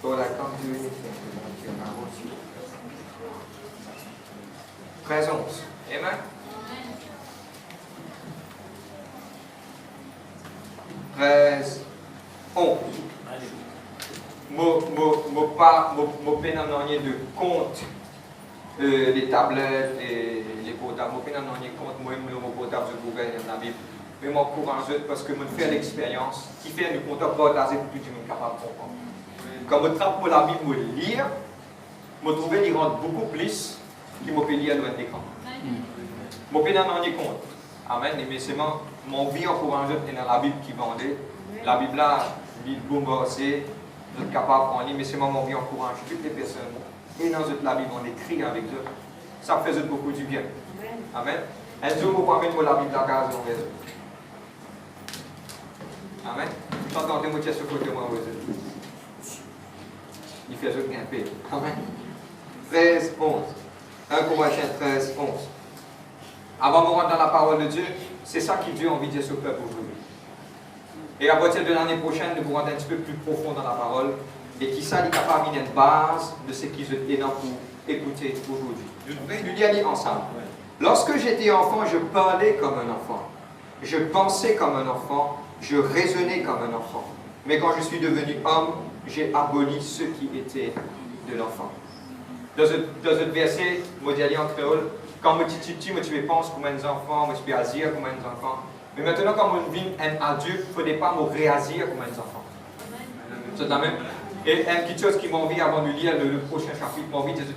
Lord, I can't do anything without you, and I want you. 13, 11. Amen. 13, 11. Mon peine en a de compte les tablettes et les portables. Mon peine en a compte moi mon portable je gouverne dans la Bible. Mais mon courage parce que je fais l'expérience qui fait nous compte partager pour tout le monde capable de comprendre. Quand je trappe pour la Bible, je lire, je trouve qu'il rentre beaucoup plus que je peux lire loin de l'écran. Je peux en rendre compte. Amen. Mais c'est mon vie encourageante dans la Bible qui vendait. La Bible là, Bible bombardée, nous sommes capables de lire, mais c'est mon vie encourage toutes les personnes. Et dans la Bible, on écrit avec eux. Ça fait beaucoup du bien. Amen. Un jour, vous pouvez mettre la Bible à la case. Amen. J'entends des mots sur le côté de moi. Il fait juste un peu. Amen. 13, 11. 1 Corinthiens 13, 11. Avant de rentrer dans la parole de Dieu, c'est ça qui Dieu a envie de dire sur le peuple aujourd'hui. Et à partir de l'année prochaine, nous pourrons rentrer un petit peu plus profond dans la parole et qui ça est capable de une base de ce qui est là pour écouter aujourd'hui. Nous allons ensemble. Lorsque j'étais enfant, je parlais comme un enfant. Je pensais comme un enfant. Je raisonnais comme un enfant. Mais quand je suis devenu homme, j'ai aboli ce qui était de l'enfant. Dans ce verset, je dis en créole, quand je suis petit, je pense comme un enfant, je suis agir comme un enfant. Mais maintenant, quand je vis un adulte, il ne faut pas me réagir comme un enfant. C'est la même. Et une petite chose qui m'a envie, avant de lire le prochain chapitre, m'a envie de dire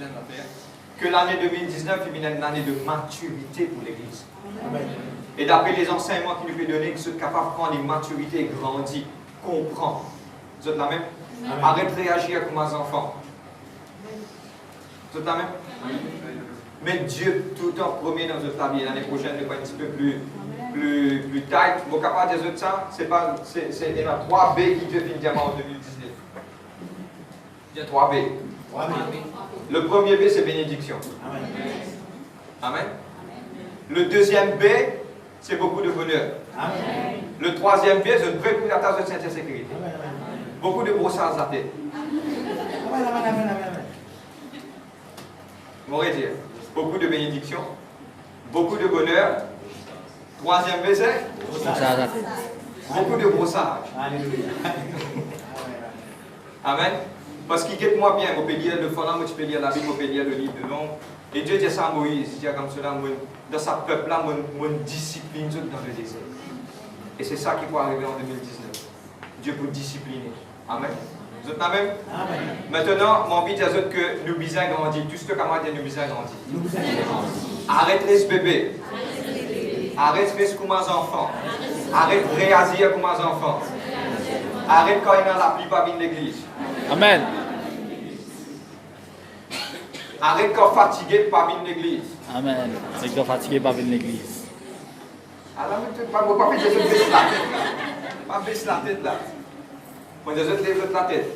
que l'année 2019 est une année de maturité pour l'Église. Et d'après les enseignements qu'il nous fait donner, que c'est capable de prendre une maturité et grandir, comprendre. Vous êtes la même? Arrête de réagir comme un enfant. Vous êtes la même? Mais Dieu, tout le temps premier dans notre vie, l'année prochaine, n'est pas un petit peu plus tight. Vous êtes capable de dire ça? C'est la 3B qui Dieu finit diamant en 2019. Il y a 3B. Le premier B, c'est bénédiction. Amen. Le deuxième B, c'est beaucoup de bonheur. Amen. Le troisième B, c'est une vraie pour la tâche de sainteté et sécurité. Beaucoup de brossage à la tête. Vous m'aurez dit, beaucoup de bénédiction, beaucoup de bonheur. Troisième B, c'est beaucoup de brossage. Amen. Parce qu'il guette moi bien, on peut lire le Coran, on peut lire la Bible, on peut lire le livre de l'homme. Et Dieu dit ça à Moïse, il dit comme cela, dans sa peuple-là, mon discipline dans le désert. Et c'est ça qui peut arriver en 2019. Dieu peut discipliner. Amen. Vous êtes la même? Amen. Maintenant, mon but dit que nous bisons grandir. Tout ce que comment dire nous bisons grandir. Arrête les bébés. Arrête les comme les enfants. Arrête de réagir comme les enfants. Arrête quand il y a la pluie parmi l'église. Amen. Arrête quand fatigué parmi l'église. Amen. C'est quand fatigué parmi l'église. Alors, pas baisser la tête. Pas baisser la tête là. Moi, je lève la tête.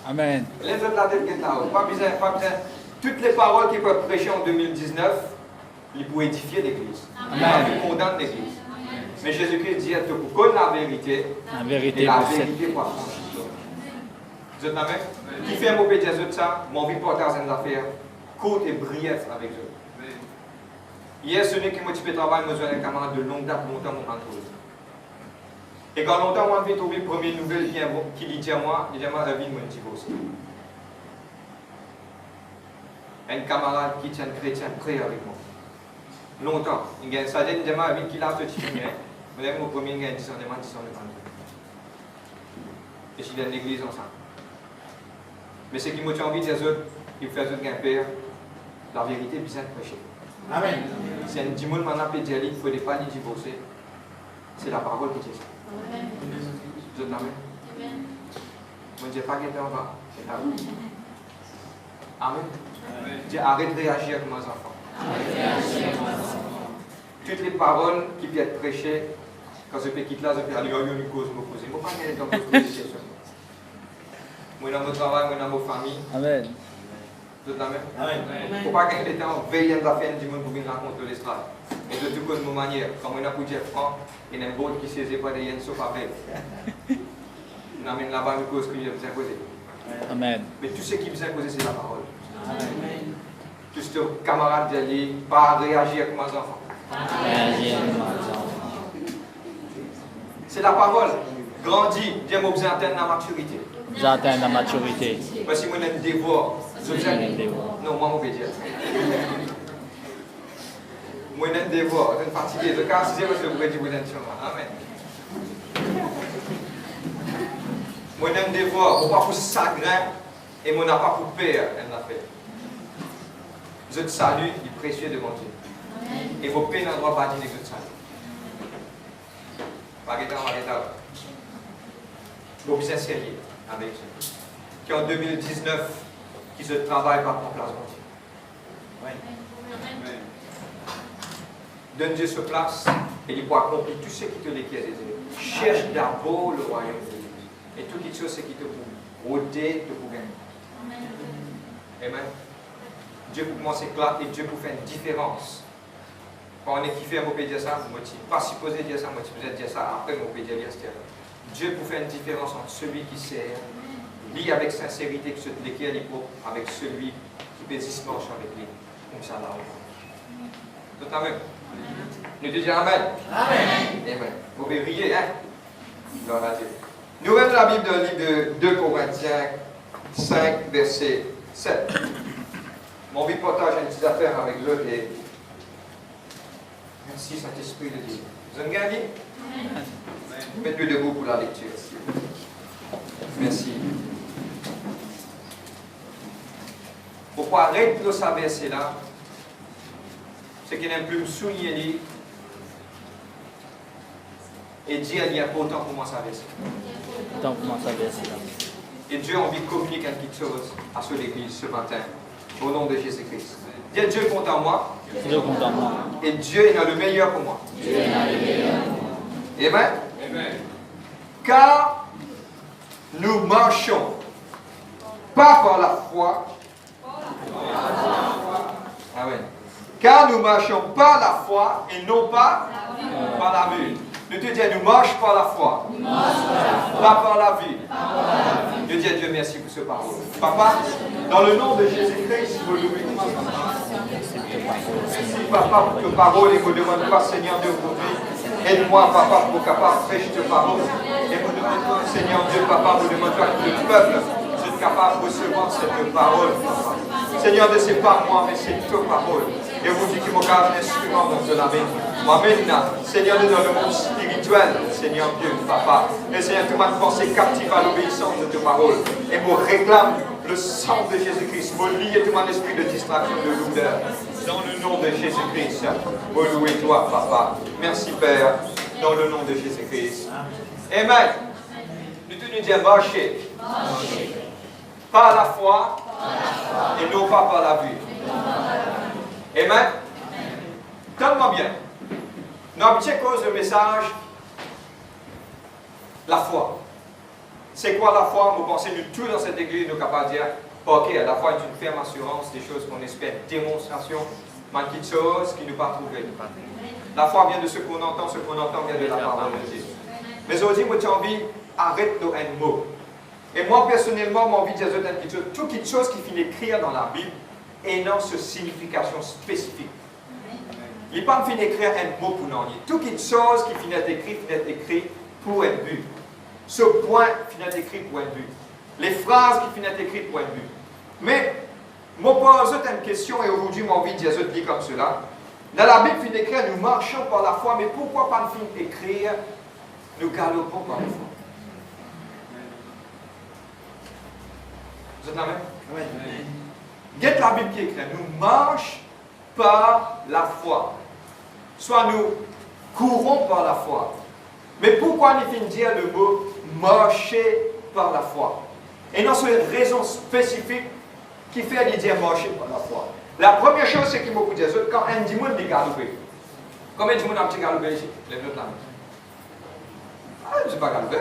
Amen. Lève la tête qui est là-haut. Pas besoin. Toutes les paroles qui peuvent prêcher en 2019, ils peuvent édifier l'église. Ils condamnent l'église. Mais Jésus-Christ dit à tout pour connaître la vérité. La vérité. Et la vérité pour affranchir. Vous êtes la même? Qui fait un mot de ça? Mon vie partage une affaire courte et briève avec eux. Hier, celui qui m'a dit que je travaille, je suis un camarade de longue date, longtemps, mon entourage. Et quand longtemps, moi, je trouvé une première nouvelle qui dit à moi, il dit à moi, David, mon divorce. Un camarade qui est un chrétien, prêt avec moi. Longtemps. Il y a un sadien, il dit à moi, David, qui l'a fait chier. Mais mon premier, il y a un discernement. Et je suis dans l'église ensemble. Mais ce qui m'a envie de dire, il fait un père, la vérité, puis c'est prêcher. Amen. Si un dimanche m'a appelé dire, il ne faut pas les divorcer. C'est la parole qui dit ça. Vous êtes la même? Je ne dis pas qu'il est en bas. C'est là. Amen. Dis arrête de réagir comme les enfants. Toutes les paroles qui peuvent être prêchées, quand je peux quitter là, je peux aller à une cause, me poser. Je ne peux pas aller dans votre position. Moi, dans mon travail, moi, dans ma famille. Amen. Vous êtes la même? Amen. Il ne faut pas qu'il ait en veillant de la fin du monde pour venir rencontrer l'estrade. Et de toute manière, comme on a pour dire franc, il y a un boat qui saisit pas de yen sauf avec. On amène là-bas une cause que je vous ai posée. Amen. Mais tout ce qui vous a causé, c'est la parole. Amen. Tout ce camarade d'Ali, pas réagir comme mes enfants. Réagir comme mes enfants. C'est la parole. Grandis, Dieu m'a besoin d'atteindre la maturité. J'atteins la maturité. Parce que moi, je dévore. Non, moi, je vais dire. Moi, je dévore. Je suis fatigué. Je suis fatigué parce que vous pouvez dire que vous êtes sur moi. Amen. Moi, je dévore. Je ne pas pour chagrin et je n'ai pas pour peur. Elle l'a fait. Je te salue du précieux de mon Dieu. Et vos peines n'ont droit pas dire que je te salue. Marguerite. Vos bien sérieux avec Dieu. Qui en 2019, qui se travaille par ton place, mon Dieu. Oui. Donne Dieu ce place et il pourra accomplir tout ce qui te requiert. Cherche d'abord le royaume de Dieu. Et toutes les choses qui te pour ôter, te pour gagner. Amen. Dieu pour commencer clair et Dieu pour faire une différence. Quand on est kiffé, on peut dire ça, moi je ne suis pas supposé dire ça, moi je peux dire ça, après on peut dire bien. Dieu pour faire une différence entre celui qui sert, lit avec sincérité que ce qui est avec celui qui peut dimanche avec lui. Comme ça là. Tout amen. Nous te disons amen. Amen. Amen. Vous pouvez rier, hein? Gloire à Dieu. Nous ouvrons la Bible dans le livre de 2 Corinthiens 5, verset 7. Mon vie partage une petite affaire avec l'autre et merci Saint-Esprit de Dieu. Vous avez gagné? Mettez-le debout pour la lecture. Merci. Pourquoi arrête de savoir cela? C'est qu'il n'aime plus me souligner et dire il y a pas autant pour moi savoir ça. Autant pour moi savoir cela. Et Dieu a envie de communiquer quelque chose à ce l'église ce matin. Au nom de Jésus-Christ. Dis Dieu compte en moi. Dieu compte en moi. Et Dieu est dans le meilleur pour moi. Dieu est dans le meilleur pour moi. Amen. Amen. Car nous marchons pas par la foi. Amen. Car nous marchons par la foi et non pas par la vue. Je te dis, nous marchons par la foi. Pas par la vue. Je dis à Dieu merci pour ce parole. Papa, dans le nom de Jésus-Christ, je vous loue. Merci, Papa, pour tes paroles et vous demande pas, Seigneur Dieu, aujourd'hui. Aide-moi, Papa, pour capable de prêcher tes paroles. Et vous demandez, Seigneur Dieu, Papa, vous demandez que le peuple soit capable de recevoir cette parole, Papa. Seigneur Dieu, ce n'est pas moi, mais c'est tes paroles. Et vous dites que mon cœur est un instrument dans la main. M'amène, Seigneur Dieu, dans le monde spirituel, Seigneur Dieu, Papa. Et Seigneur, tu m'as pensé captive à l'obéissance de tes paroles. Et me réclame le sang de Jésus-Christ. Me lie tout mon esprit de distraction, de douleur. Dans le nom de Jésus-Christ. Me louer toi, Papa. Merci, Père. Dans le nom de Jésus-Christ. Amen. Nous te nous disons marcher. Par la foi et non pas par la vue. Amen. Donne-moi bien. Notre petite cause de message, la foi. C'est quoi la foi? Vous pensez, nous tous dans cette église, nous sommes capables de dire, ok, la foi est une ferme assurance des choses qu'on espère, démonstration, manque de choses qui nous pas trouver. La foi vient de ce qu'on entend vient de la parole de Dieu. Mais aujourd'hui, moi, j'ai envie, arrête de un mot. Et moi, personnellement, j'ai envie de dire toute chose qui finit écrire dans la Bible et non ce signification spécifique. Il n'est pas fini d'écrire un mot pour nous. Toute chose qui finit écrit pour un but. Ce point finit écrit pour un but. Les phrases qui finissent écrites pour un but. Mais, je pose une question et aujourd'hui, j'ai envie de dire comme cela. Dans la Bible, finit d'écrire, nous marchons par la foi, mais pourquoi pas finir d'écrire, nous galopons par la foi? Vous êtes là même? Oui. Guette la Bible qui écrit, nous marchons par la foi. Soit nous courons par la foi. Mais pourquoi nous finissons dire le mot marcher par la foi? Et non, c'est une raison spécifique qui fait de dire marcher par la foi. La première chose, c'est qu'il m'a dit, quand un dimanche dit galoper. Combien de dimanche a un petit galopé ici? Lève-le là. Ah, je ne sais pas galoper.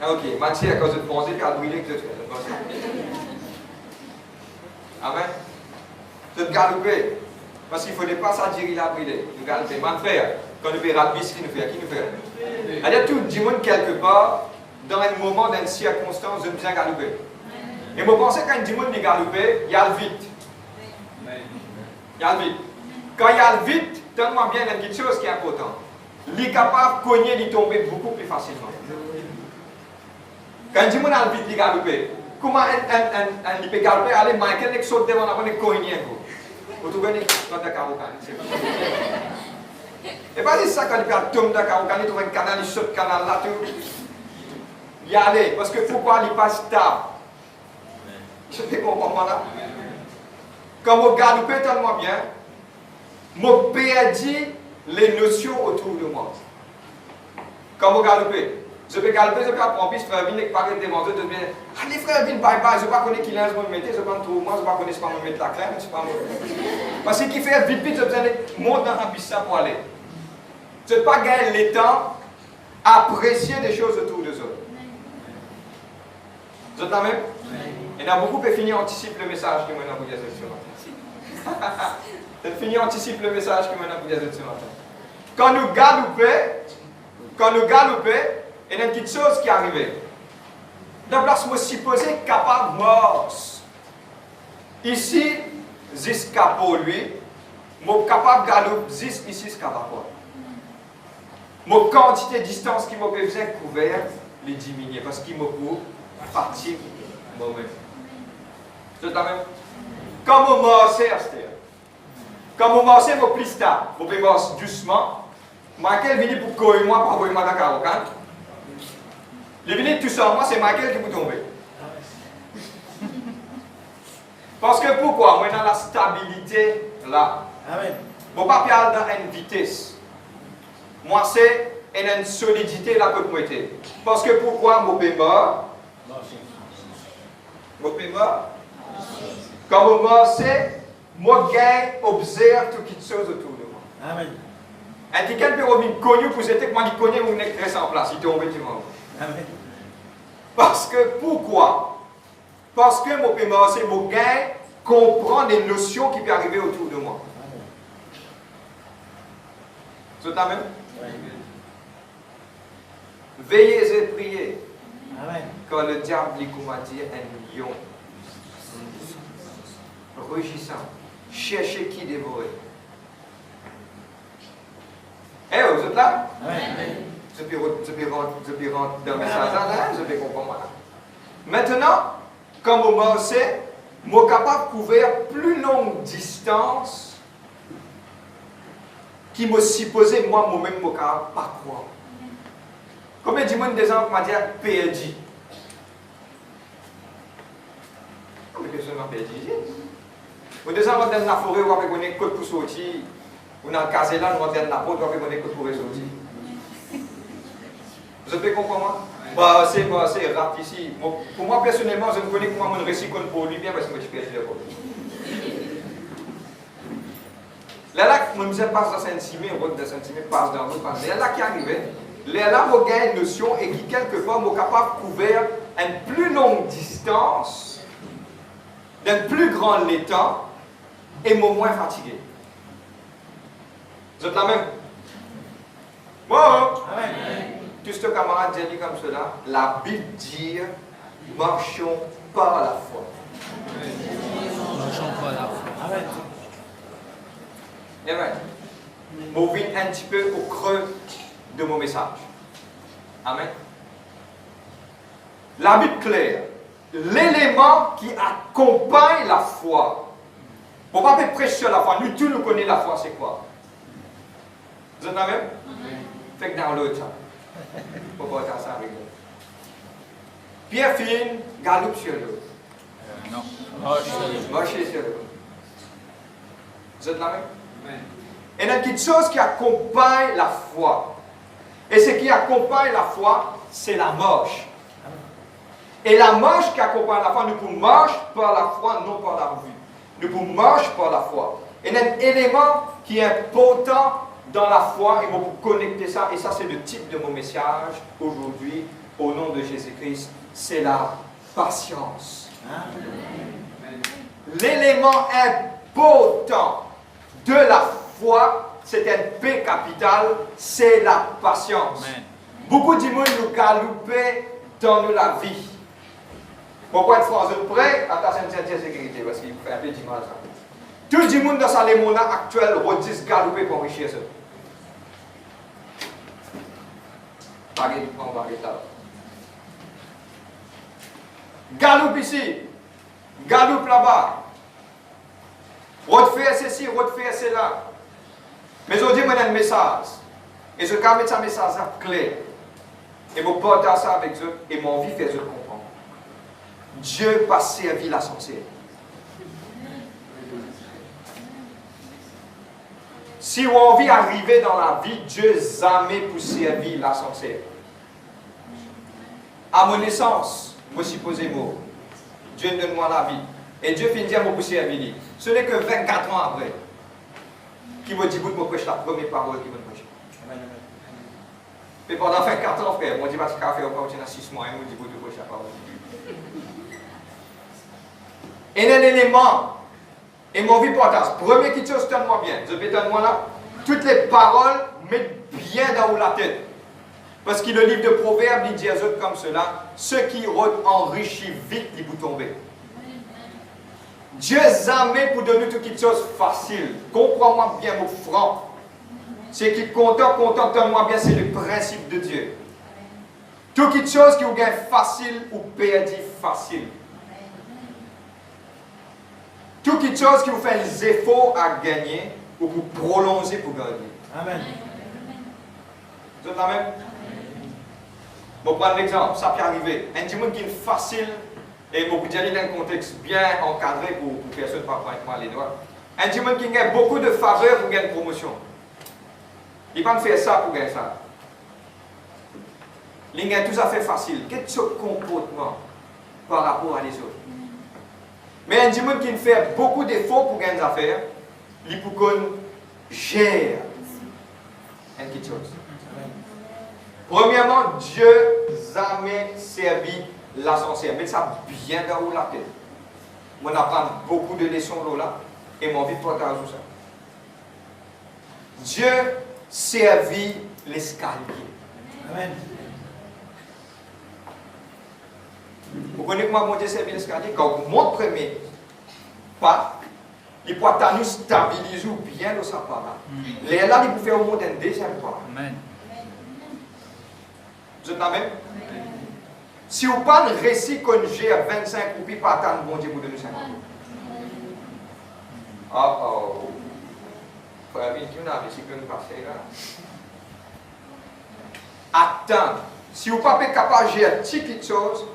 Ah, ok, Mathieu, à cause de penser qu'à brûler que je fais. Amen. De galoper. Parce qu'il ne faudrait pas ça dire il a brûlé. Nous regardons, mon frère, quand nous faisons rugby, qui nous fait? Il y a tout le monde quelque part, dans un moment, dans une circonstance, de bien galoper. Et je pense que quand le monde est galopé, il y a le vite. Il y a le vite. Quand il y a le vite, tellement bien, il y a quelque chose qui est important. Il est capable de cogner, de tomber beaucoup plus facilement. Quand le monde a le vite, il est galopé. Comment il peut galoper? Allez, Michael, il saute devant la bonne cogner. Vous trouvez dans le carocan. Et pas c'est ça quand il tombe dans le carocan, il trouve un canal, il saute le canal là, tout. Il y allait. Parce que pourquoi il n'est pas stable? Je peux comprendre là. Quand vous galopez tellement bien, je perds les notions autour de moi. Quand vous galopez, je peux galoper, je peux apprendre, puis frère Vin, pas que devant eux, de dire, allez frère Vin, bye bye, je ne sais pas connaître qui l'a, je me mettre, je ne sais pas trop moi, je ne sais pas connaître comment me mettre la crème, je ne sais pas. Parce que qui fait vite, vite, je besoin de monter dans un bissa pour aller. Je ne sais pas gagner le temps à apprécier des choses autour de eux. Vous êtes là même? Il y en a beaucoup qui finissent anticiper le message que moi je vous dire ce matin. Vous finissez anticiper le message que moi je vous dire ce matin. Quand nous galopons, il y a une petite chose qui est arrivée. Dans place, je me suis supposé capable de mort. Ici, jusqu'à pour lui, je suis capable de galoper ici, jusqu'à quoi. Mon quantité de distance qui m'a besoin couvert, les diminuer parce qu'il m'a pour fatigue moi-même. C'est la même. Quand je marche, quand je marche, je plus stable. Je peux marcher doucement. Michael vient pour courir moi, pour envoyer moi dans le carocan. Il vient tout seul, moi, c'est Michael qui peut tomber. Parce que pourquoi? Moi, dans la stabilité là. Amen. Je ne peux pas aller dans une vitesse. Moi, c'est une solidité là que je suis. Parce que pourquoi je peux mort? Je peux mort? Quand je marche, je gagne, observe toutes les choses autour de moi. Amen. Et quelqu'un peut revenir connu pour dire que moi, je connais mon écrit en place. Il tombe, tu vois. Amen. Parce que pourquoi? Parce que je peux marcher, je gagne, comprendre les notions qui peuvent arriver autour de moi. C'est la même? Veillez et priez. Amen. Quand le diable lui comment dire un lion rugissant, cherchez qui dévorer. Eh, vous êtes là? Amen. Je peux rentrer dans le message là, je peux comprendre. Maintenant, quand vous marchez, je suis capable de couvrir plus longue distance qui me supposait moi-même, je ne peux pas croire. Combien de gens des gens m'ont dit PLJ? Combien de personnes m'ont PLJ? Ou des gens dans la forêt, où on peut connaître côte pour sortir, ou dans le casélan, où on est dans la porte, où on peut connaître côte pour sortir. Vous avez compris moi? C'est rap ici. Pour moi, personnellement, je ne connais comment mon récit pour lui bien parce que je suis PLJ. Là, je me passe dans Saint-Simé, on de Saint-Simé, passe dans l'autre, passe. Là, qui arrivait, là, on gagne une notion et qui, quelquefois, est capable de couvrir une plus longue distance, d'un plus grand l'étang, et moins fatigué. Vous êtes la même? Bon, tout ce camarade dit comme cela, la Bible dit, marchons par la foi. Marchons par la foi. Amen. Amen. Je viens un petit peu au creux de mon message. Amen. La Bible claire, l'élément qui accompagne la foi. Pour ne pas prêcher sur la foi, nous tous nous connaissons la foi, c'est quoi? Vous êtes là même? Fait que dans l'autre, il ne faut pas faire ça avec nous. Pierre Fine, galope sur l'eau. Non. Marchez sur l'eau. Vous êtes là même? Et il y a quelque chose qui accompagne la foi. Et ce qui accompagne la foi, c'est la marche. Et la marche qui accompagne la foi, nous pouvons marcher par la foi, non par la vue. Nous pouvons marcher par la foi. Et il y a un élément qui est important dans la foi, et on peut connecter ça, et ça c'est le titre de mon message aujourd'hui, au nom de Jésus-Christ, c'est la patience. L'élément important de la foi, c'est un P capital, c'est la patience. Amen. Beaucoup de monde nous galoper dans la vie. Pourquoi être France de près? Attention à cette sécurité, parce qu'il fait un peu d'image. Tout le monde dans sa monde actuel redit galoper pour enrichir ça. Galoupe ici, galoupe là-bas. Refaire ceci, refaire cela. Mais aujourd'hui, je donne un message. Et je vais mettre ce message clair. Et je partage ça avec eux. Et mon vie fait eux comprendre. Dieu pas servi la sorcière. Si on vit arriver dans la vie, Dieu jamais pour servir la sorcière. À mon naissance, je suis posé mot. Dieu donne-moi la vie. Et Dieu finit à me servir. Ce n'est que 24 ans après qui me dit, vous me prêchez la première parole qui me prêche. Et pendant 24 ans, frère, on dit, vas-tu faire au continent 6 mois, et on dit, vous me prêchez la parole. Et un élément, et mon vie partage. Première qui chose, donne-moi bien. Je vais donner-moi là. Toutes les paroles, mettent bien dans la tête. Parce que le livre de Proverbes, il dit à eux comme cela, ceux qui enrichissent vite, ils vont tomber. Dieu jamais pour donner toutes choses faciles. Comprends-moi bien, mon franc. C'est qui content, moi bien, c'est le principe de Dieu. Toutes choses qui vous gagnent facile ou perdu facile. Toutes choses qui vous font des efforts à gagner ou pour prolonger pour gagner. Amen. Vous êtes là même? Bon, prendre l'exemple, ça peut arriver. Un dimanche qui est facile, et beaucoup de gens dans un contexte bien encadré pour personne ne pas prendre les doigts. Un dimanche qui a beaucoup de faveurs pour gagner une promotion. Il ne peut pas faire ça pour gagner ça. Il a tout à fait facile. Quel est ce comportement par rapport à les autres? Mais un dimanche qui fait beaucoup d'efforts pour gagner des affaires, il peut qu'on gère une chose. Premièrement, Dieu jamais servi la sorcière. Mais ça bien dans la tête. On apprend beaucoup de leçons là et mon vie partage tout ça. Dieu servit l'escalier. Amen. Vous connaissez comment Dieu servit l'escalier? Quand vous monte premier pas, il peut nous stabiliser bien dans sa part. Les là, il peut faire au moins un deuxième pas. Amen. Vous êtes là même? Si vous parlez de récit qu'on gère 25 ou puis pas attendre bon Dieu pour donner 50. Oh. Frère, il y a un récit que nous passons là. Attends. Si vous n'êtes pas capable de gérer petite chose,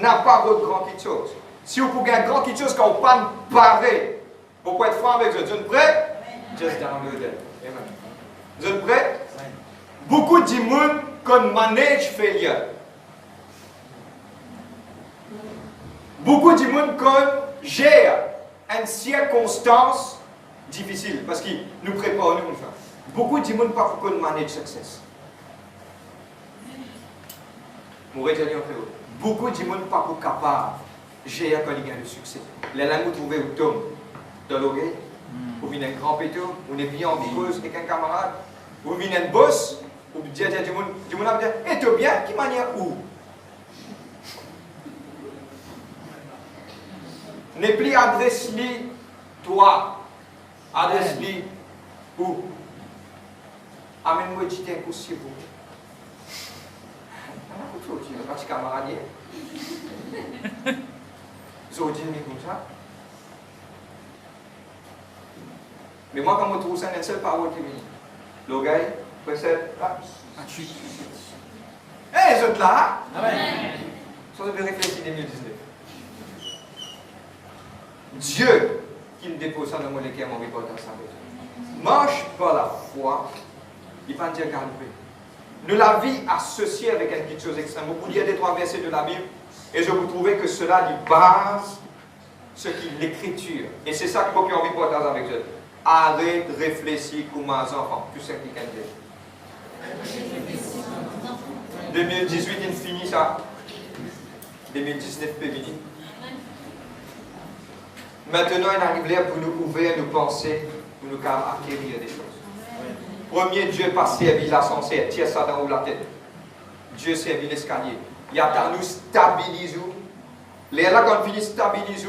n'a pas votre grand petite chose. Si vous pouvez un grand petite chose quand vous pas parler, vous pouvez être franc avec eux. Vous êtes prêts? Just down the dead. Amen. Vous êtes prêts? Beaucoup de monde qu'on manage failure. Beaucoup de monde qu'on gère une circonstance difficile parce qu'ils nous préparent nous ça. Beaucoup de monde pas qu'on manage success. Beaucoup de monde pas capable de gérer quand il y a le succès. Les langues vous trouvez au tombe dans l'oreille, vous venez un grand péto, vous venez bien en cause avec un camarade, vous venez un boss. Ou dire du monde a dit, et tu bien, qui manière où? N'est plus adresse-lui toi, adresse-lui où? Amène-moi jeter un coup sur vous. Tu n'as pas de camarade hier. Aujourd'hui, comme ça. Mais moi, quand je trouve ça, c'est une seule parole qui vient. Le gars, précède. Hé, vous êtes là? Amen. Ça devait réfléchir en 2019. Dieu qui me dépose ça dans mon équipe, mon reportage ça. Marche par la foi, il va dire galoper. Nous la vie associée avec quelque chose d'extrême. Vous pouvez lire des 3 versets de la Bible et je vous trouvais que cela dit base ce qui est l'écriture. Et c'est ça que vous pouvez envie de partager avec eux. Arrête de réfléchir comme un enfant. Tout ça qui est 2018, il finit ça. 2019, féminin. Maintenant, il arrive là pour nous ouvrir nos pensées pour nous acquérir des choses. Premier, Dieu pas servi l'ascenseur, tire ça dans la tête. Dieu servi l'escalier. Il y a à nous stabiliser. Les là, quand on finit stabiliser,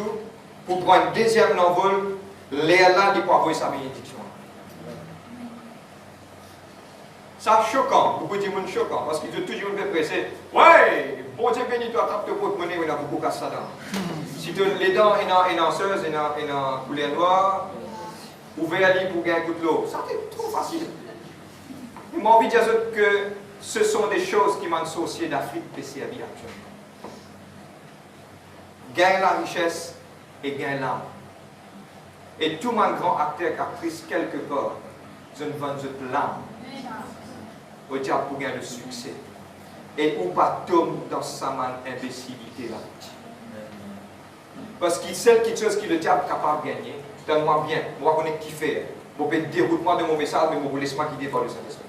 pour prendre un deuxième envol, les là, il peut avoir sa bénédiction. Ça choquant, beaucoup de gens choquant, parce qu'ils ont toujours fait presser. Ouais, bon Dieu béni, toi, tape ton porte-monnaie, il y a beaucoup de ça dedans. Si tu as les dents et danseuse, et dans couleur noire, ouvert les pour gagner un coup de l'eau, ça c'est trop facile. J'ai envie de dire que ce sont des choses qui m'ont associé d'Afrique et servi actuellement. Gagne la richesse et gagne l'âme. Et tout mon grand acteur et actrice, quelque part, je ne vends de l'âme au diable pour gagner le succès. Et ou pas tomber dans sa man imbécilité là. Parce qu'il sait quelque chose que le diable est capable de gagner. Donne-moi bien, moi je connais qui faire. Je peux déroutement de mon message, mais je ne laisse pas guider par le Saint-Esprit.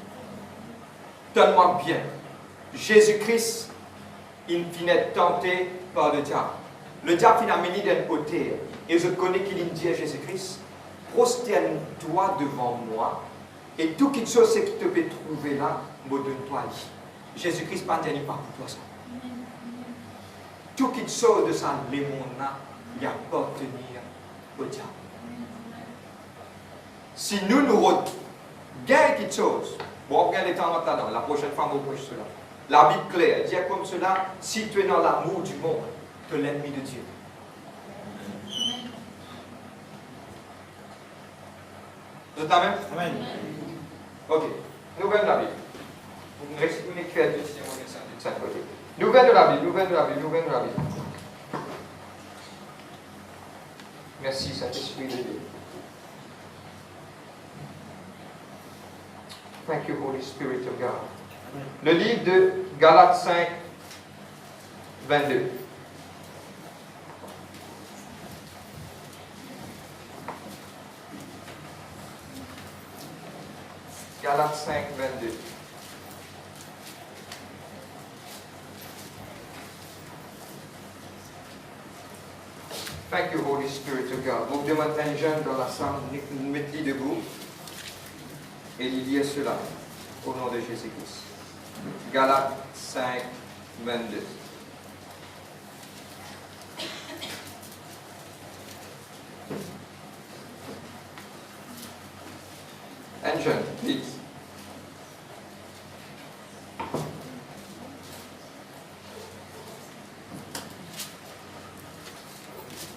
Donne-moi bien. Jésus-Christ, il finit tenté par le diable. Le diable finit amené d'un côté. Et je connais qu'il dit à Jésus-Christ, prosterne-toi devant moi. Et tout quelque chose que tu peux trouver là, me donne-toi. Jésus-Christ pas tenu pas pour toi ça. Tout quelque chose de ça, les mondes il appartenir au diable. Si nous gagnons quelque chose, bon, on regarde les temps là-dedans, la prochaine fois, on prêche cela. La Bible claire dit comme cela, si tu es dans l'amour du monde, tu es l'ennemi de Dieu. Vous êtes là même? Amen. Ok. Nouvelle de la Bible. Vous m'écrivez ici, on met ça de chaque côté. Nouvelle de la Bible, nouvelle de la Bible, nouvelle de la Bible. Merci, Saint-Esprit de Dieu. Thank you, Holy Spirit of God. Le livre de Galates 5, 22. Galates 5, 22. Thank you, Holy Spirit of God. Vous demandez un jeune dans la salle, mettez-le debout et il dit cela au nom de Jésus-Christ. Galates 5, 22. Un jeune, vite.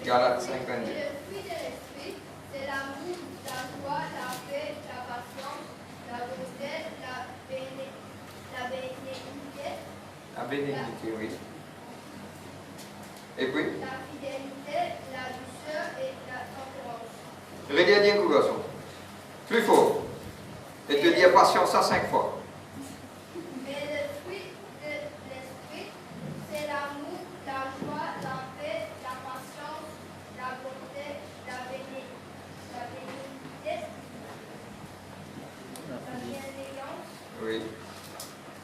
Galates 5, 22. Le fruit de l'esprit, c'est l'amour, la joie, la paix, la patience, la bonté, la bénédiction. La bénédiction, oui. Et puis? La fidélité, la douceur et la tempérance. Regarde un coup, garçon. Plus fort. Et te dire patience ça 5 fois. Mais le fruit de l'esprit, c'est l'amour, la joie, la paix, la patience, la bonté, la bénédiction, la bienveillance, Oui.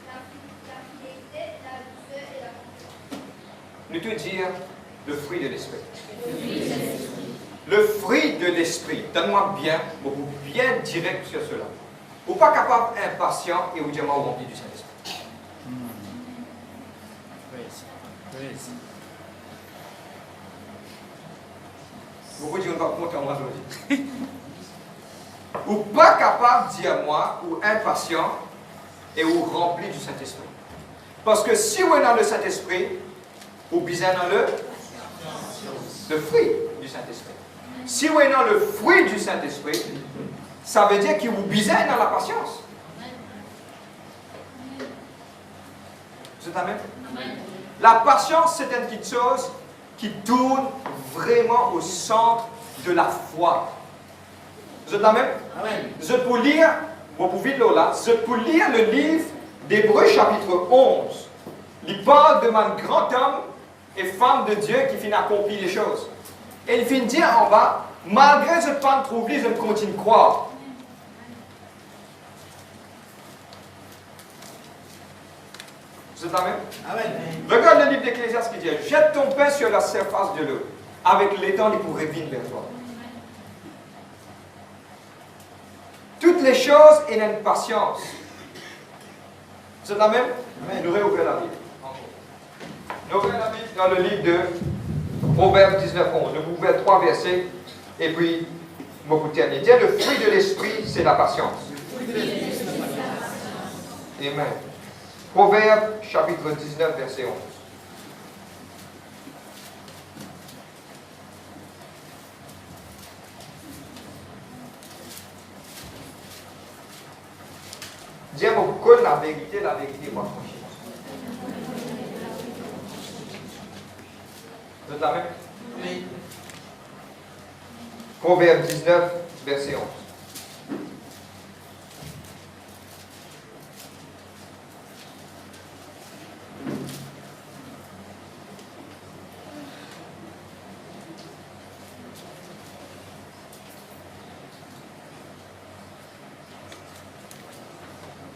la fidélité, la douceur et la tempérance. Nous te dire le fruit de l'esprit. Le fruit de l'esprit. Donne-moi bien, beaucoup bien direct sur cela. Ou pas capable, impatient et ou diamant rempli du Saint-Esprit. Praise. Beaucoup de gens ne vont pas compter en moi aujourd'hui. Ou pas capable, dis à moi, ou impatient et ou rempli du Saint-Esprit. Parce que si on est dans le Saint-Esprit, ou bien dans le fruit du Saint-Esprit. Si on est dans le fruit du Saint-Esprit, ça veut dire qu'il vous bizarre dans la patience. C'est amen? La patience, c'est une petite chose qui tourne vraiment au centre de la foi. Vous êtes là même? Je peux lire, vous pouvez le là, je peux lire le livre d'Hébreux chapitre 11. Il parle de mon grand homme et femme de Dieu qui finit accomplir les choses. Et il finit dire en bas, malgré ce pas de trouver, je continue de croire. Vous êtes là même? Amen. Regarde le livre d'Ecclésiaste qui dit, jette ton pain sur la surface de l'eau. Avec l'étang, il pourrait venir vers toi. les choses, il a une patience. C'est la même? Nous réouvrons la Bible. Nous ouvrons la Bible dans le livre de Proverbes 19, 11. Nous ouvrons 3 versets et puis vous vous terminez. Dire le fruit de l'esprit, c'est la patience. Amen. Proverbes chapitre 19, verset 11. Dis à mon col la vérité va franchir. Vous êtes la même? Oui. Proverbe 19, verset 11.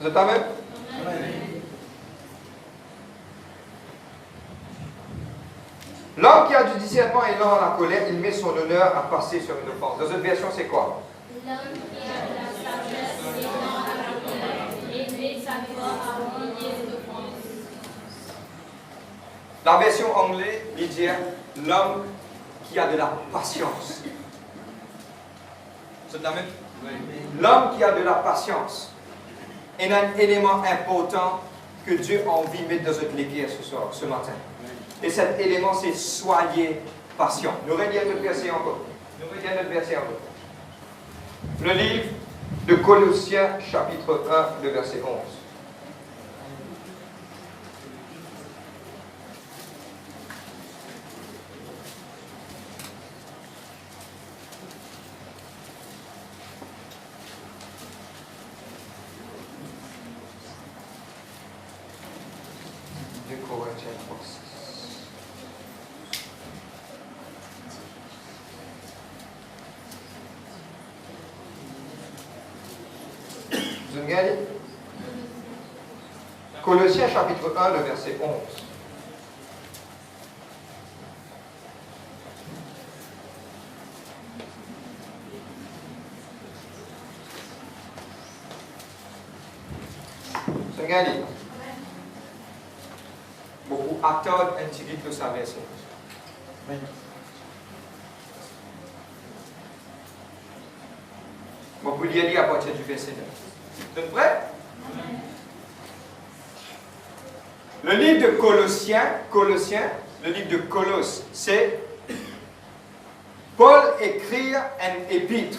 Vous êtes la même? L'homme qui a du discernement et non la colère, il met son honneur à passer sur une offense. Dans une version, c'est quoi? L'homme qui a de la sagesse et non la colère, il met sa gloire à oublier l'offense. La version anglaise, il dit l'homme qui a de la patience. Vous êtes la même? Oui. L'homme qui a de la patience. Il y a un élément important que Dieu a envie de mettre dans notre léguerre ce matin. Et cet élément, c'est soyez patient. Nous regardons notre verset encore. Le livre de Colossiens, chapitre 1, le verset 11. Vous regardez? Colossiens chapitre 1, le verset 11. Vous regardez? Beaucoup attendent un petit peu sa verset. Bon, vous y allez à partir du verset 9. Vous êtes prêts? Le livre de Colossiens, le livre de Colosse, c'est Paul écrire un épître.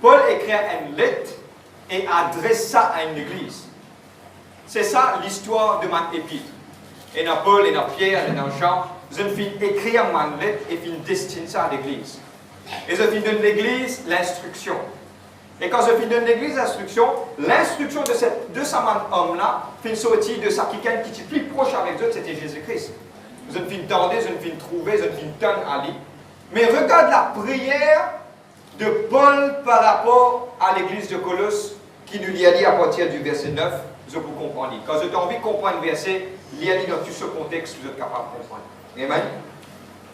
Paul écrit une lettre et adresse ça à une église. C'est ça l'histoire de ma épître. Et dans Paul, et dans Pierre, et dans Jean, je finis écrire ma lettre et finis destiner ça à l'église. Et je finis donner l'église l'instruction. Et quand je finis donner l'église l'instruction de ce homme-là, finis sortir de ça quelqu'un qui est plus proche avec Dieu, c'était Jésus-Christ. Je ne finis tendre, je ne finis trouver, je ne finis tendre à lui. Mais regarde la prière de Paul par rapport à l'église de Colosse, qui nous y a dit à partir du verset 9, je vous comprends. Quand je t'ai envie de comprendre le verset, il y a dit dans tout ce contexte, vous êtes capable de comprendre. Amen.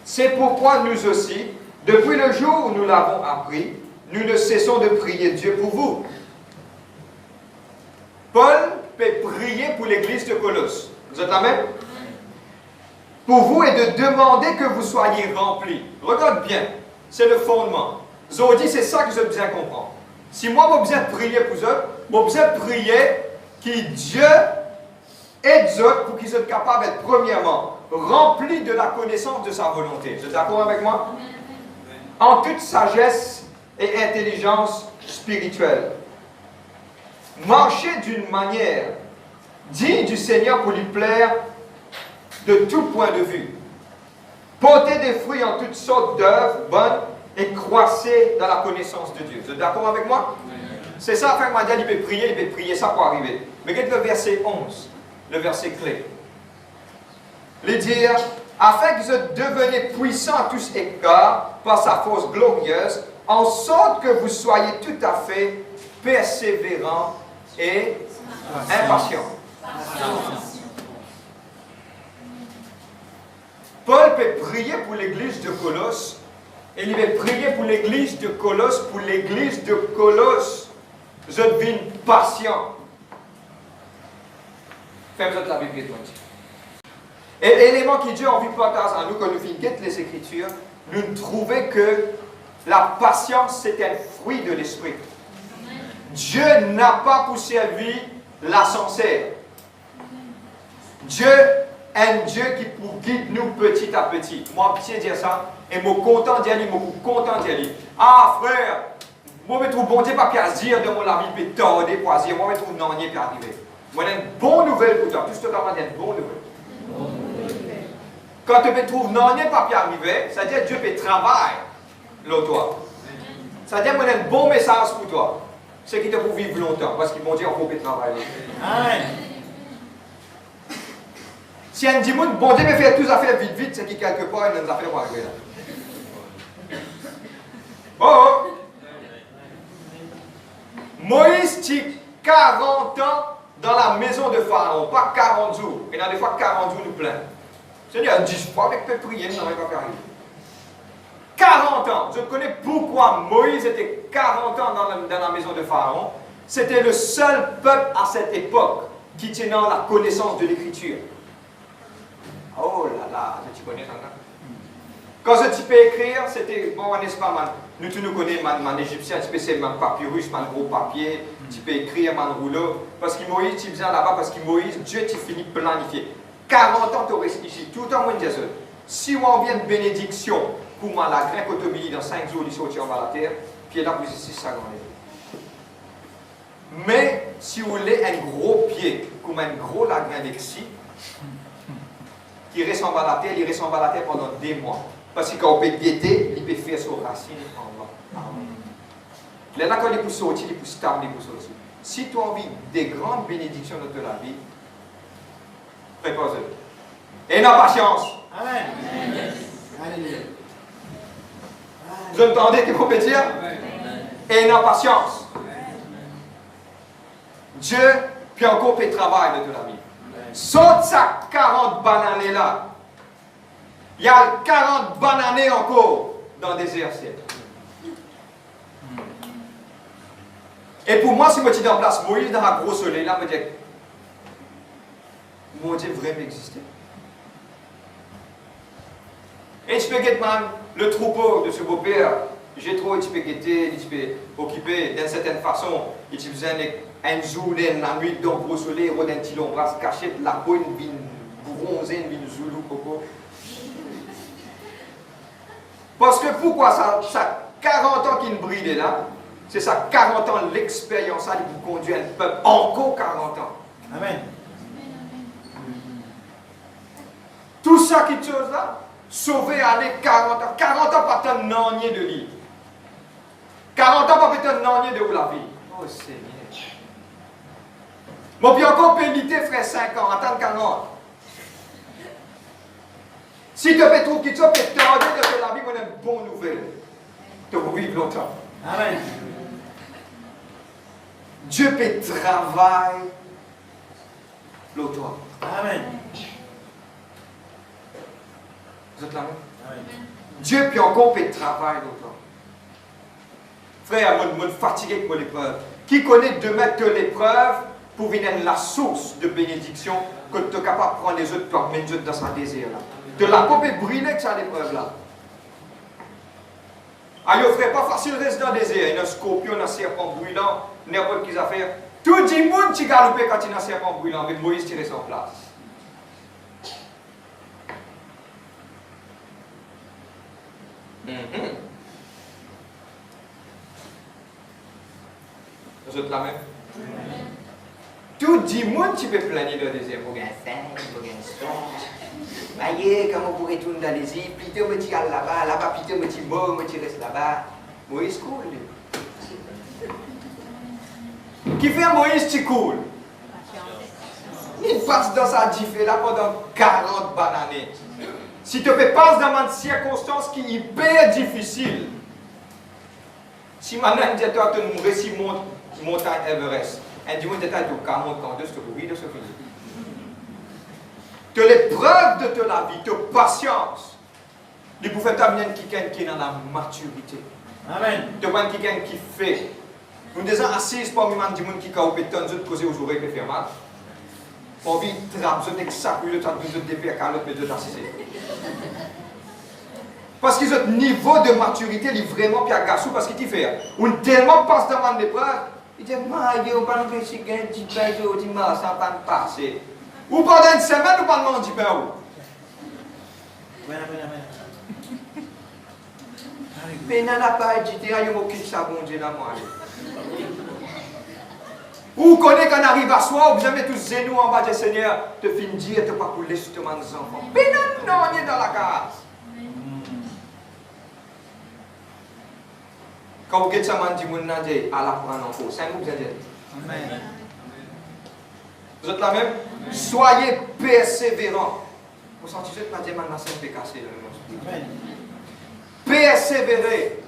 C'est pourquoi nous aussi, depuis le jour où nous l'avons appris, nous ne cessons de prier Dieu pour vous. Paul peut prier pour l'église de Colosse. Vous êtes la même? Pour vous et de demander que vous soyez remplis. Regarde bien, c'est le fondement. Zodi, c'est ça que je besoin de comprendre. Si moi, j'ai besoin de prier pour eux, j'ai besoin de prier que Dieu aide eux pour qu'ils soient capables d'être premièrement remplis de la connaissance de sa volonté. Vous êtes d'accord avec moi? En toute sagesse et intelligence spirituelle. Marcher d'une manière digne du Seigneur pour lui plaire de tout point de vue. Porter des fruits en toutes sortes d'œuvres bonnes et croisser dans la connaissance de Dieu. Vous êtes d'accord avec moi? C'est ça, afin que il peut prier ça pour arriver. Mais regardez le verset 11, le verset clé. Le dire, afin que vous deveniez puissants à tous égards par sa force glorieuse, en sorte que vous soyez tout à fait persévérants et impatients. Paul peut prier pour l'église de Colosse, et il va prier pour l'église de Colosse, Je deviens patient. Faites la Bible. Et l'élément qui Dieu a envie de partager à nous, quand nous finissons les Écritures, nous trouvons que la patience, c'est un fruit de l'Esprit. Dieu n'a pas pour servir la sincère. Dieu est un Dieu qui guide nous petit à petit. Moi, je dire ça, et je suis content d'y aller, je suis content d'y aller. Ah, frère, moi, je trouve bon Dieu pas qu'à dire de mon avis, puis tarder pour dire, moi, je trouve non, il n'est pas arrivé. Moi, j'ai une bonne nouvelle pour toi. Tout ce que tu as une bonne nouvelle. Quand tu trouves non, il n'est pas arrivé, ça veut dire que Dieu peut travailler là, toi. Ça veut dire que j'ai un bon message pour toi. C'est qui te pour vivre longtemps, parce qu'ils vont dire qu'on peut travailler. Amen. Si un dit, bon Dieu me fait toutes les affaires vite, vite, c'est qu'il quelque part, il y a des affaires pour arriver là. Oh! Moïse tient 40 ans dans la maison de Pharaon, pas 40 jours. Il y en a des fois 40 jours nous plein. C'est-à-dire 10 fois avec peu de prière, ça n'arrive pas à arriver. 40 ans. Je connais pourquoi Moïse était 40 ans dans la maison de Pharaon. C'était le seul peuple à cette époque qui tenait la connaissance de l'Écriture. Oh là là, tu connais ça? Quand je peux écrire, c'était, bon, n'est-ce pas, nous tous nous connaissons, man égyptien, tu peux c'est man papyrus, man gros papier, tu peux écrire, man rouleau. Parce que Moïse, tu viens là-bas, parce que Moïse, Dieu t'a fini de planifier. 40 ans, tu restes ici. Tout le temps, moi, je dis ça. Si on vient de bénédiction, pour moi, la graine automobilie dans 5 jours, il sortit en bas de la terre, puis là, vous ici, ça grandit. Mais, si vous voulez un gros pied, comme un gros lagrin d'exi, qui reste en bas de la terre, il reste en bas de la terre pendant 2 mois. Parce que quand on peut guetter, il peut faire son racine en bas. Là, quand il peut sortir, il peut stable, il peut sortir. Si tu as envie des grandes bénédictions dans ta vie, prépare-le. Et la patience. Amen. Alléluia. Vous entendez ce qu'on peut dire? Et la patience. Dieu, puis encore, peut travailler de ta vie. Saute ça 40 bananes là. Il y a 40 bananes encore dans le désert. Et pour moi, si je suis en place, Moïse dans un gros soleil, là, je me dis, mon Dieu vraiment exister. Et je peux guetter le troupeau de ce beau-père. J'ai trop, tu peux guetter, tu peux occuper d'une certaine façon. Et tu besoin un jour, la nuit, dans le gros soleil, ou d'un petit long bras caché, la peau, une vine bronzée, une vine zoulou, coco. Parce que pourquoi ça 40 ans qu'il brille là, c'est ça 40 ans l'expérience qui vous conduit un peuple encore 40 ans. Amen. Tout ça qui chose là, sauver aller 40 ans. 40 ans pas tant n'anier de livre. 40 ans pas peut-être n'anier de la vie. Oh Seigneur. Bon, puis encore pénité, frère, 5 ans, attendre 40. Si tu peux trouver que tu peux t'aider de la vie, on a une bonne nouvelle. Tu vas vivre longtemps. Amen. Dieu peut travailler l'autre. Amen. Vous êtes là? Amen. Dieu peut encore travailler l'autre. Frère, je suis fatigué pour l'épreuve. Qui connaît de mettre l'épreuve pour venir la source de bénédiction que tu es capable de prendre les autres pour mettre dans sa désir là. De la peau est brûlée que ça l'épreuve là. Alors frère, pas facile de rester dans le désert. Il y a un scorpion, un serpent brûlant, n'importe quelle affaire. Tout le monde qui galope quand il y a un serpent brûlant, avec Moïse tirer son place. Vous êtes là même? Tout le monde qui peut planer le désert pour gagner faim, pour gagner soif. Voyez, comment vous retournez dans les îles, plutôt me tire là-bas, là-bas, plutôt me tire mort, me tire reste là-bas. Moïse coule. Qui fait Moïse qui coule? Il passe dans sa diffé là pendant 40 bananes. Si tu peux passer dans une circonstance qui est hyper difficile, si maintenant tu as un récit montagne Everest, un dimanche détail de 40 ans, de ce que vous de ce que que l'épreuve de la vie, de patience, il peut faire t'amener quelqu'un qui est dans la maturité. Amen. De quelqu'un qui fait Nous déjà assises parmi les gens qui ont pété de causer aux oreilles et faire mal. Pour vivre, trappe, je n'ai sac, je n'ai des pères, car l'autre méthode assise. Parce qu'ils ont un niveau de maturité, ils vraiment bien gassou parce qu'ils fait. On tellement passe devant l'épreuve, ils disent, il on pas de si gain, tu payes, tu dis, ça va pas passer. Ou pendant une semaine, ou pendant 10 pains. Mais n'a pas dit, il y a aucune savon, Dieu n'a pas. Ou connaît qu'on arrive à soi, vous avez tous genoux en bas du Seigneur, te fin dire, te pas pour les justement nos enfants. Mais non, on est dans la case. Quand vous êtes ça, vous dites, à la prendre en cours. C'est un mot que vous avez dit. Amen. Vous êtes là même? Soyez persévérants. Vous sentez que la demande n'a pas cassé. Persévérez.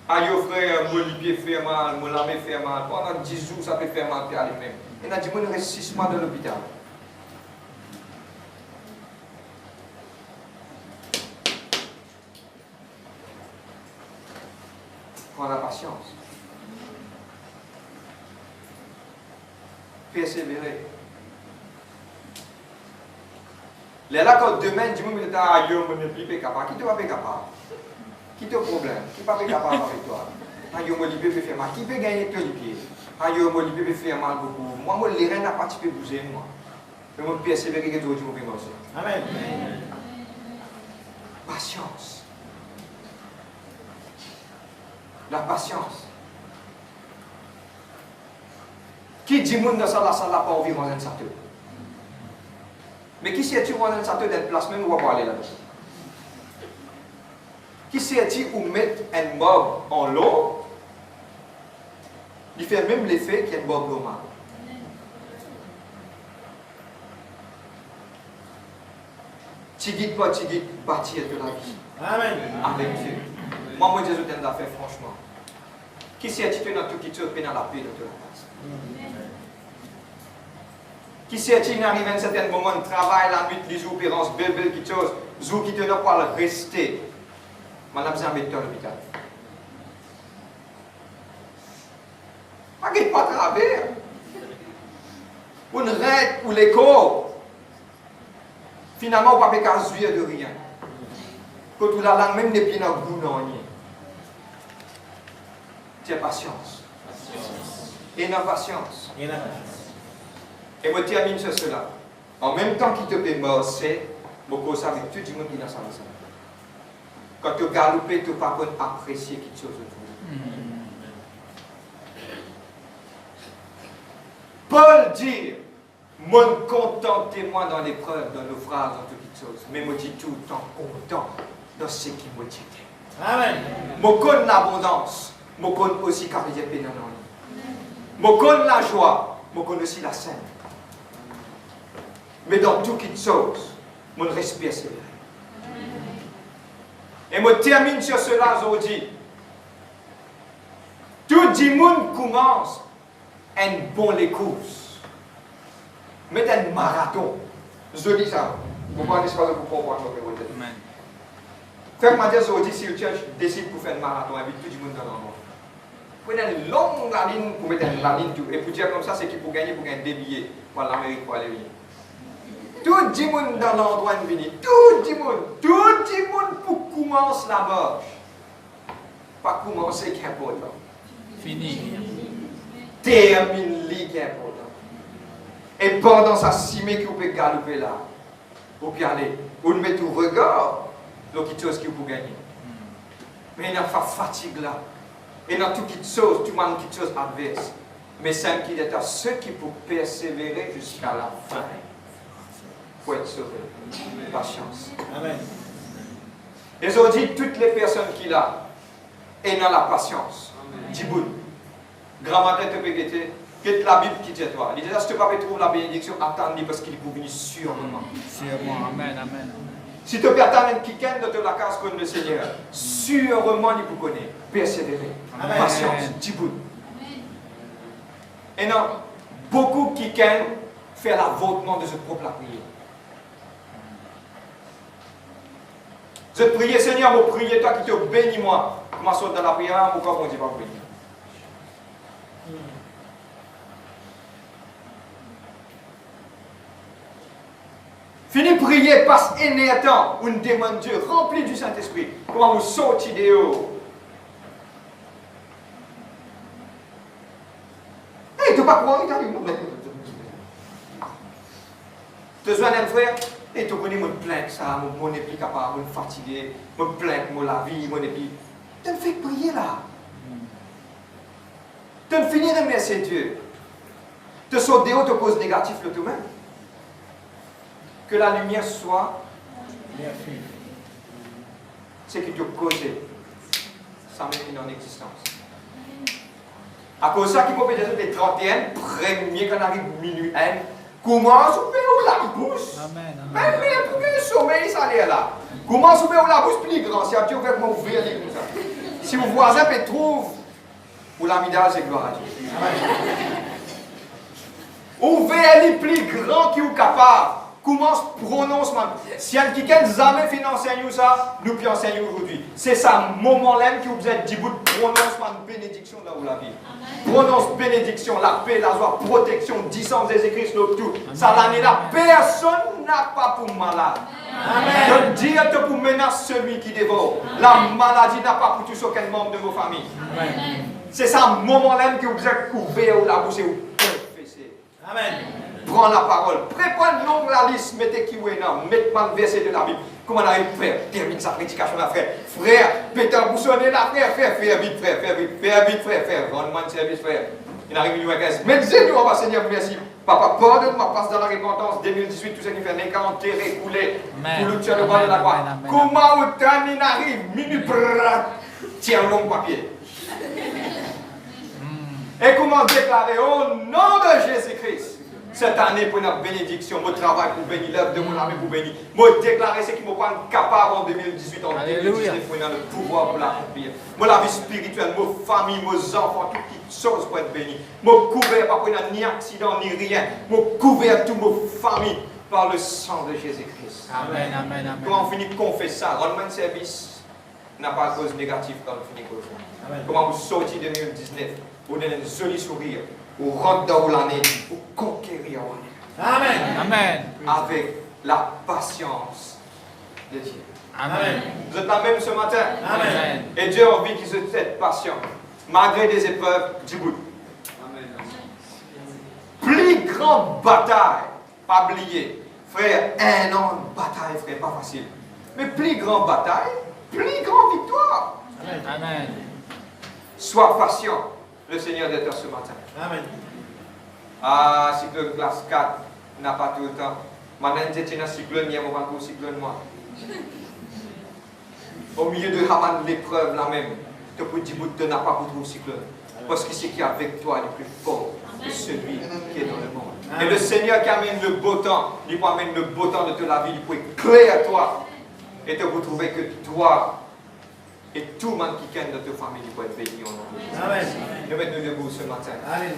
Aïe, frère, mon pied fait mal, mon lame fait mal. Pendant 10 jours, ça peut faire mal à lui-même. Il a dit, il reste 6 mois dans l'hôpital. Prends la patience. Persévérer. Les là, quand demain, dis-moi, il est à ailleurs, je ne suis pas capable. Qui te va pas capable? Qui te problème? Qui ne va pas capable avec toi? Ailleurs, je ne peux pas faire mal. Qui peut gagner ton pied? Ailleurs, je ne peux pas faire mal beaucoup. Moi, les reins n'ont pas pu bouger, moi. Mais je persévérer que tu vas me aussi. Amen. Patience. La patience. Qui dit monde dans ça, la salle n'a pas envie de manger un château. Mais qui sait-tu manger un château d'une place même où on va aller là-dedans? Qui sait-tu où mettre un mob en l'eau? Il fait même l'effet qu'il y a un mob normal. Tigit pas tigit, bâtir de la vie. Amen. Avec Dieu. Moi, Jésus t'a fait franchement. Qui sait-tu dans tout qui te fait dans la paix de la place? Qui sait-tu arrive à un certain moment de travail, la nuit, les jours, opérances, belle, qui chose, jour qui te n'a pas le rester. Madame, besoin de mettre à l'hôpital. Pas pas travers. Une règle ou l'écho. Finalement, on ne peut pas se de rien. Quand tu la langue, même des pieds dans le goût, non. Tu as patience. Et non patience. Et je termine sur cela. En même temps qu'il te fait mort, c'est beaucoup ça avec tout le monde qui est dans sa maison. Quand tu galopes, tu ne peux pas apprécier quelque chose autour. Paul dit, moi contentez-moi dans l'épreuve, dans l'ouvrage, dans toutes choses. Mais moi dis tout le temps content dans ce qui me dit. Amen. Moi connais l'abondance. Je connais aussi quand il y a pénal. Je connais la joie. Je connais aussi la scène. Mais dans toutes les choses, je reste persévéré. Et je termine sur cela aujourd'hui. Tout le monde commence un bon les courses. Mais un marathon. Je dis ça. Vous ne pas vous comprendre. Fait que je dis aujourd'hui, si le church décide pour faire un marathon, invite tout le monde dans l'endroit. Vous prenez une longue ligne pour mettre la ligne tout. Et pour dire comme ça, c'est qu'il faut gagner des billets pour l'Amérique pour aller venir. Tout le monde dans l'endroit est venu. Tout le monde pour commencer là-bas. Pas commencer qui est important. Fini. Termine qui est important. Et pendant sa cimée que vous pouvez galoper là, vous pouvez aller, vous mettez au regard de quelque chose que vous gagnez. Mais il n'y a pas de fatigue là. Et dans toute chose, tu manques quelque chose adverse. Mais c'est qui est à ceux qui peuvent persévérer jusqu'à la fin. Pour être sauvé. Patience. Amen. Et aujourd'hui, toutes les personnes qui là, et dans la patience. Djiboun. Grand-mère te peut guetter. Qu'est-ce la Bible qui dit toi? Il dit, si tu ne peux pas trouver la bénédiction, attends parce qu'il est venu sûrement. Sûrement. Amen. Amen. Si tu peux attendre quelqu'un de la case comme le Seigneur, sûrement il vous connaît. Persévérer. Amen. Patience. Djiboun. Et non, beaucoup qui fait l'avortement de ce propre prière. Je prie, Seigneur, je prie, toi qui te bénis moi. Comment ça dans la prière, pourquoi on ne dit pas bénir? priez, passe un temps, on demande Dieu, rempli du Saint-Esprit. Comment vous sortez de haut? Tu ne pas croire, tu arrives. Tu as besoin d'un frère, et tu connais mon plainte, ça, mon n'est plus capable, mon fatigué, mon plainte, mon la vie, mon épi. Tu ne fais prier là. Tu ne finis de remercier Dieu. Tu sautes de haut, tu causes négatif le tout-même. Que la lumière soit. C'est que tu causes. Ça met en existence. À cause de ça, qui peut être les 31, premier qu'on arrive minuit 1, commence à ouvrir la bouche. Amen. Même pour que le sommeil, ça allait là. Commence à ouvrir la bouche plus grand. Si tu ouvres ouvrir comme ça. Si vos voisins peut trouver, pour l'amidal, c'est gloire à Dieu. Ouvrez les plus grand qui est capable. Commence prononcement. Si quelqu'un jamais financé ça, nous puis enseigner aujourd'hui. C'est ça, moment-là que vous êtes dit, vous prononcement de bénédiction dans la vie. Prononce bénédiction, la paix, la joie, protection, distance des écrits, le tout. Ça l'année là, personne n'a pas pour malade. Amen. Je dis pour menacer celui qui dévore. La maladie n'a pas pour tous aucun membre de vos familles. C'est ça, moment-là que vous êtes couvert ou la bouche et vous confessez. Amen. Prends la parole. Prépare non la liste. Mettez qui est là. Mettez-moi le verset de la Bible. Comment on arrive, frère? Termine sa prédication, la frère. Frère, Peter Boussonnet, la frère. Fais vite, frère. Fais vite, frère. Rends-moi un service, frère. Il arrive à 15. Mais Seigneur, va Seigneur, merci. Papa, pardonne-moi, passe dans la repentance. 2018, tout ce qui fait n'est enterré, coulé. Pour le tuer le bas de la croix. Comment autant il arrive? Minute, tiens un long papier. Et comment déclarer au nom de Jésus-Christ? Cette année pour notre bénédiction, mon travail pour bénir, l'œuvre de mon ami pour bénir. Moi déclarer ce qui me rend capable en 2018, en 2019, pour le pouvoir pour l'accomplir. Moi la vie spirituelle, mon famille, mes enfants, toutes les choses pour être bénies. Moi couvert pas pour ni accident ni rien. Moi couvert toute ma famille par le sang de Jésus-Christ. Amen, amen, amen. Comment on finit de confesser ça? Rendement de service n'a pas de cause négative quand on finit de faire. Comment vous sortez de 2019? Vous donnez un joli sourire. Ou rentre dans l'année, ou conquérir l'année. Amen. Amen. Avec la patience de Dieu. Amen. Vous êtes là même ce matin. Amen. Et Dieu a envie qu'ils soient patients, malgré des épreuves du bout. Plus grande bataille, pas oublier. Frère, un an de bataille, frère, pas facile. Mais plus grande bataille, plus grande victoire. Amen. Sois patient. Le Seigneur d'être ce matin. Amen. Ah, cyclone classe 4 n'a pas tout le temps. Maintenant, j'étais dans le cyclone, il y a un moment où cyclone moi. Au milieu de l'épreuve là même, tu peux dire que tu n'as pas pour trouver cyclone. Parce que ce qui est avec toi est plus fort que celui qui est dans le monde. Amen. Et le Seigneur qui amène le beau temps, il peut amener le beau temps de toute la vie, il peut éclairer à toi. Et te retrouver que toi et tout le monde qui quitte de ta famille peut être béni en nom de Jésus. Amen. Je vais nous debout ce matin. Amen.